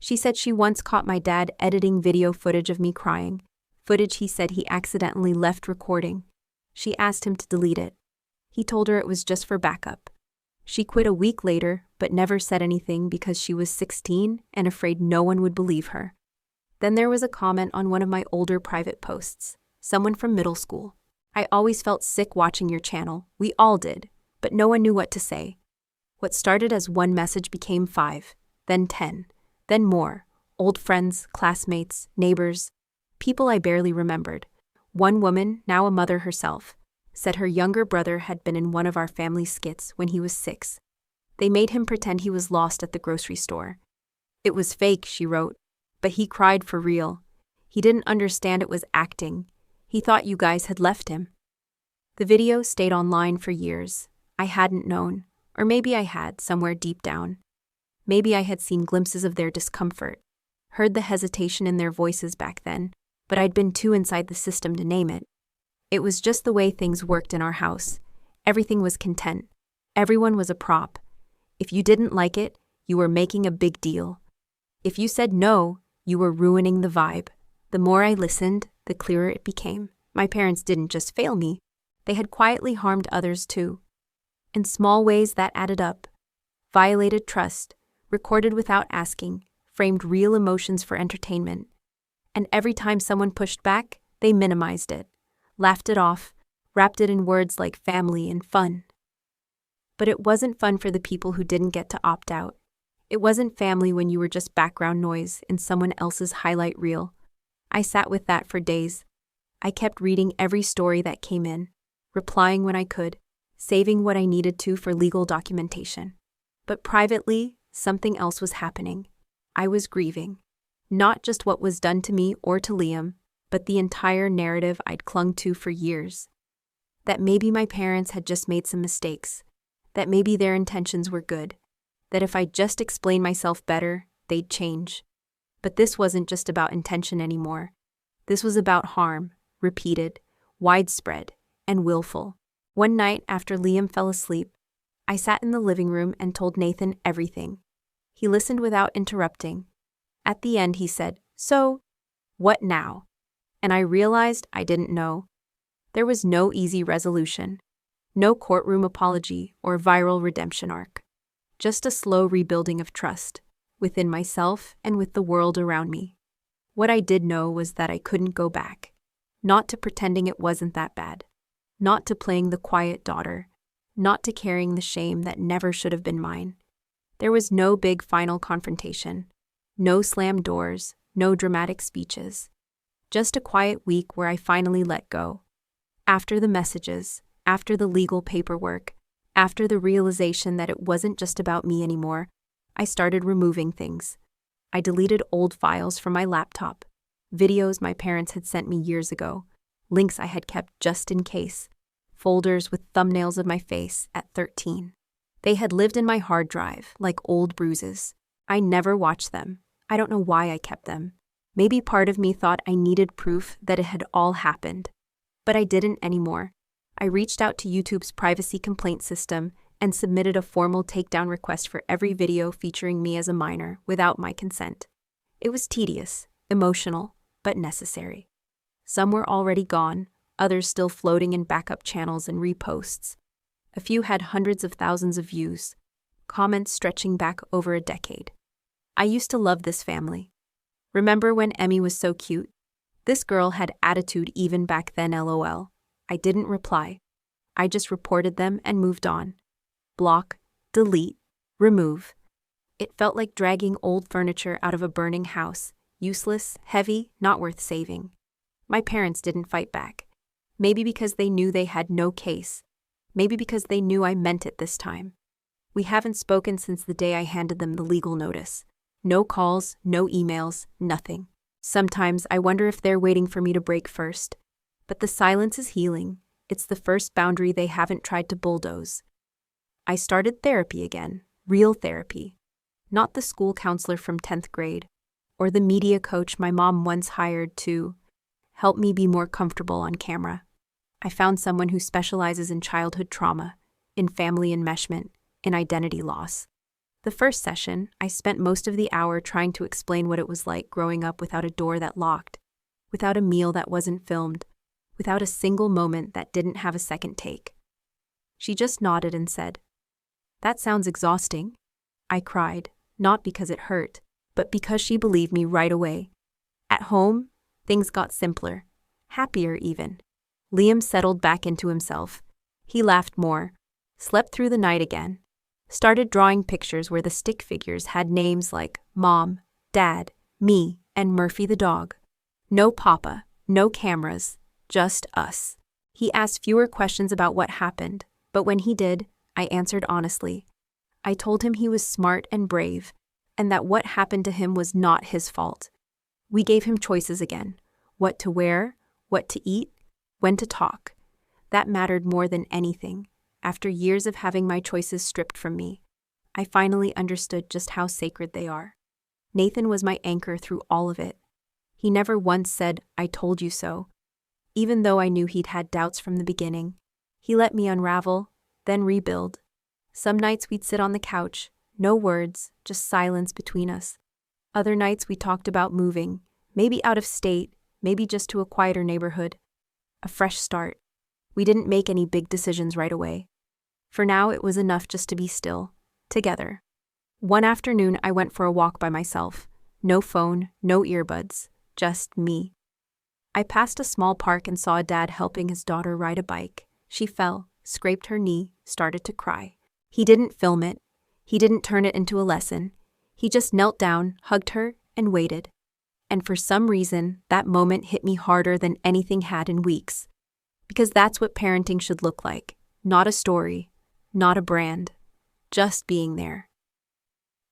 [SPEAKER 1] She said she once caught my dad editing video footage of me crying, footage he said he accidentally left recording. She asked him to delete it. He told her it was just for backup. She quit a week later, but never said anything because she was 16 and afraid no one would believe her. Then there was a comment on one of my older private posts, someone from middle school. I always felt sick watching your channel. We all did, but no one knew what to say. What started as one message became 5, then 10, then more. Old friends, classmates, neighbors, people I barely remembered. One woman, now a mother herself, said her younger brother had been in one of our family skits when he was 6. They made him pretend he was lost at the grocery store. It was fake, she wrote, but he cried for real. He didn't understand it was acting. He thought you guys had left him. The video stayed online for years. I hadn't known, or maybe I had somewhere deep down. Maybe I had seen glimpses of their discomfort, heard the hesitation in their voices back then, but I'd been too inside the system to name it. It was just the way things worked in our house. Everything was content. Everyone was a prop. If you didn't like it, you were making a big deal. If you said no, you were ruining the vibe. The more I listened, the clearer it became. My parents didn't just fail me. They had quietly harmed others too. In small ways that added up. Violated trust, recorded without asking, framed real emotions for entertainment. And every time someone pushed back, they minimized it, laughed it off, wrapped it in words like family and fun. But it wasn't fun for the people who didn't get to opt out. It wasn't family when you were just background noise in someone else's highlight reel. I sat with that for days. I kept reading every story that came in, replying when I could, saving what I needed to for legal documentation. But privately, something else was happening. I was grieving. Not just what was done to me or to Liam, but the entire narrative I'd clung to for years. That maybe my parents had just made some mistakes. That maybe their intentions were good. That if I just explained myself better, they'd change. But this wasn't just about intention anymore. This was about harm, repeated, widespread, and willful. One night after Liam fell asleep, I sat in the living room and told Nathan everything. He listened without interrupting. At the end, he said, "So, what now?" And I realized I didn't know. There was no easy resolution, no courtroom apology or viral redemption arc. Just a slow rebuilding of trust, within myself and with the world around me. What I did know was that I couldn't go back. Not to pretending it wasn't that bad. Not to playing the quiet daughter. Not to carrying the shame that never should have been mine. There was no big final confrontation. No slammed doors, no dramatic speeches. Just a quiet week where I finally let go. After the messages, after the legal paperwork, after the realization that it wasn't just about me anymore, I started removing things. I deleted old files from my laptop, videos my parents had sent me years ago, links I had kept just in case, folders with thumbnails of my face at 13. They had lived in my hard drive like old bruises. I never watched them. I don't know why I kept them. Maybe part of me thought I needed proof that it had all happened. But I didn't anymore. I reached out to YouTube's privacy complaint system and submitted a formal takedown request for every video featuring me as a minor without my consent. It was tedious, emotional, but necessary. Some were already gone, others still floating in backup channels and reposts. A few had hundreds of thousands of views, comments stretching back over a decade. I used to love this family. Remember when Emmy was so cute? This girl had attitude even back then, LOL. I didn't reply. I just reported them and moved on. Block, delete, remove. It felt like dragging old furniture out of a burning house. Useless, heavy, not worth saving. My parents didn't fight back. Maybe because they knew they had no case. Maybe because they knew I meant it this time. We haven't spoken since the day I handed them the legal notice. No calls, no emails, nothing. Sometimes I wonder if they're waiting for me to break first. But the silence is healing. It's the first boundary they haven't tried to bulldoze. I started therapy again, real therapy. Not the school counselor from 10th grade, or the media coach my mom once hired to help me be more comfortable on camera. I found someone who specializes in childhood trauma, in family enmeshment, in identity loss. The first session, I spent most of the hour trying to explain what it was like growing up without a door that locked, without a meal that wasn't filmed, without a single moment that didn't have a second take. She just nodded and said, "That sounds exhausting." I cried, not because it hurt, but because she believed me right away. At home, things got simpler, happier even. Liam settled back into himself. He laughed more, slept through the night again, started drawing pictures where the stick figures had names like Mom, Dad, me, and Murphy the dog. No papa, no cameras, just us. He asked fewer questions about what happened, but when he did, I answered honestly. I told him he was smart and brave, and that what happened to him was not his fault. We gave him choices again. What to wear, what to eat, when to talk. That mattered more than anything. After years of having my choices stripped from me, I finally understood just how sacred they are. Nathan was my anchor through all of it. He never once said, "I told you so." Even though I knew he'd had doubts from the beginning, he let me unravel, then rebuild. Some nights we'd sit on the couch, no words, just silence between us. Other nights we talked about moving, maybe out of state, maybe just to a quieter neighborhood. A fresh start. We didn't make any big decisions right away. For now, it was enough just to be still, together. One afternoon, I went for a walk by myself. No phone, no earbuds, just me. I passed a small park and saw a dad helping his daughter ride a bike. She fell, scraped her knee, started to cry. He didn't film it. He didn't turn it into a lesson. He just knelt down, hugged her, and waited. And for some reason, that moment hit me harder than anything had in weeks. Because that's what parenting should look like. Not a story, not a brand, just being there.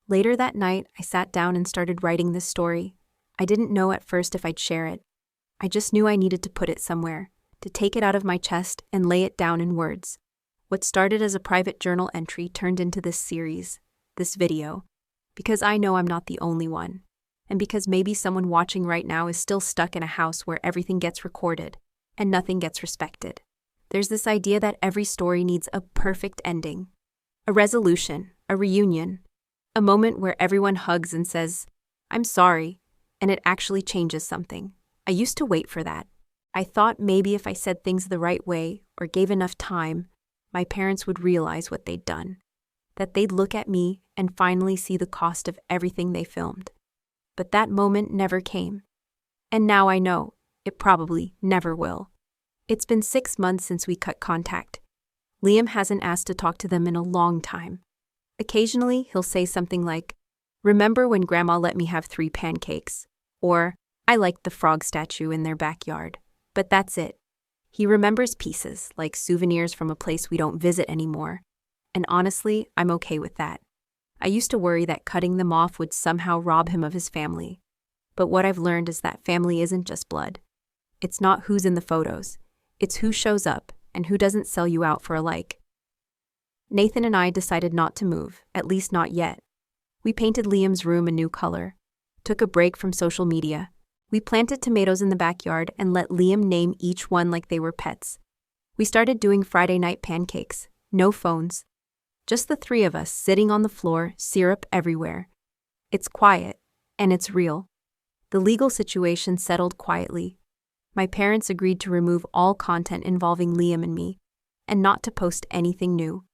[SPEAKER 1] Later that night, I sat down and started writing this story. I didn't know at first if I'd share it. I just knew I needed to put it somewhere, to take it out of my chest and lay it down in words. What started as a private journal entry turned into this series, this video, because I know I'm not the only one, and because maybe someone watching right now is still stuck in a house where everything gets recorded and nothing gets respected. There's this idea that every story needs a perfect ending, a resolution, a reunion, a moment where everyone hugs and says, "I'm sorry," and it actually changes something. I used to wait for that. I thought maybe if I said things the right way or gave enough time, my parents would realize what they'd done, that they'd look at me and finally see the cost of everything they filmed. But that moment never came. And now I know, it probably never will. It's been 6 months since we cut contact. Liam hasn't asked to talk to them in a long time. Occasionally, he'll say something like, "Remember when Grandma let me have 3 pancakes?" Or, "I liked the frog statue in their backyard." But that's it. He remembers pieces, like souvenirs from a place we don't visit anymore. And honestly, I'm okay with that. I used to worry that cutting them off would somehow rob him of his family. But what I've learned is that family isn't just blood. It's not who's in the photos. It's who shows up and who doesn't sell you out for a like. Nathan and I decided not to move, at least not yet. We painted Liam's room a new color, took a break from social media. We planted tomatoes in the backyard and let Liam name each one like they were pets. We started doing Friday night pancakes, no phones. Just the 3 of us sitting on the floor, syrup everywhere. It's quiet, and it's real. The legal situation settled quietly. My parents agreed to remove all content involving Liam and me, and not to post anything new.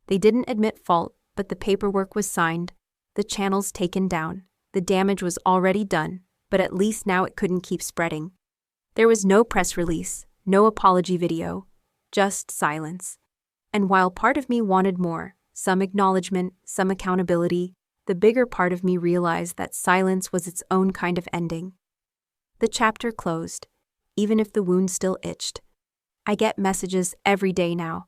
[SPEAKER 1] They didn't admit fault, but the paperwork was signed, the channels taken down. The damage was already done, but at least now it couldn't keep spreading. There was no press release, no apology video, just silence. And while part of me wanted more, some acknowledgement, some accountability, the bigger part of me realized that silence was its own kind of ending. The chapter closed, even if the wound still itched. I get messages every day now,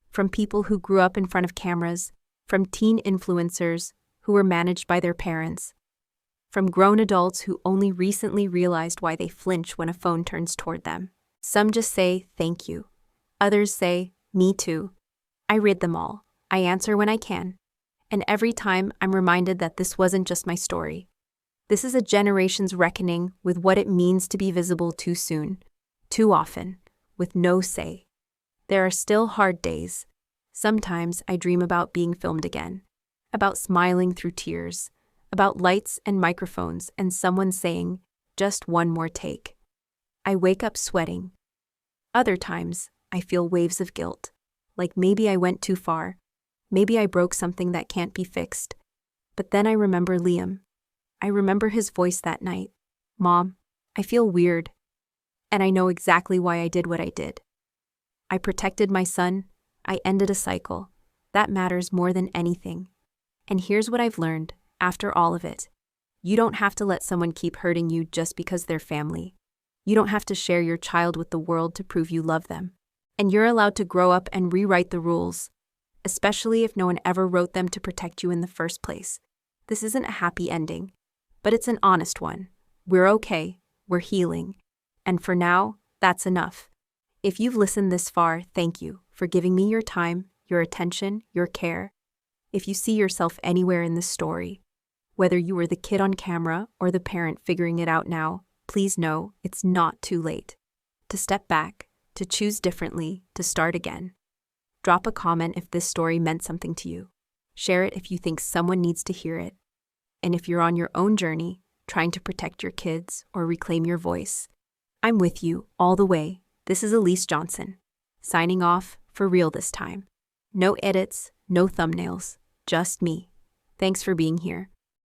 [SPEAKER 1] from people who grew up in front of cameras, from teen influencers who were managed by their parents, from grown adults who only recently realized why they flinch when a phone turns toward them. Some just say, "Thank you." Others say, "Me too." I read them all. I answer when I can. And every time I'm reminded that this wasn't just my story. This is a generation's reckoning with what it means to be visible too soon, too often, with no say. There are still hard days. Sometimes I dream about being filmed again, about smiling through tears, about lights and microphones and someone saying, "Just one more take." I wake up sweating. Other times, I feel waves of guilt, like maybe I went too far, maybe I broke something that can't be fixed. But then I remember Liam. I remember his voice that night. "Mom, I feel weird." And I know exactly why I did what I did. I protected my son. I ended a cycle. That matters more than anything. And here's what I've learned, after all of it. You don't have to let someone keep hurting you just because they're family. You don't have to share your child with the world to prove you love them. And you're allowed to grow up and rewrite the rules, especially if no one ever wrote them to protect you in the first place. This isn't a happy ending, but it's an honest one. We're okay. We're healing. And for now, that's enough. If you've listened this far, thank you for giving me your time, your attention, your care. If you see yourself anywhere in this story, whether you were the kid on camera or the parent figuring it out now, please know it's not too late to step back, to choose differently, to start again. Drop a comment if this story meant something to you. Share it if you think someone needs to hear it. And if you're on your own journey, trying to protect your kids or reclaim your voice, I'm with you all the way. This is Elise Johnson, signing off for real this time. No edits, no thumbnails, just me. Thanks for being here.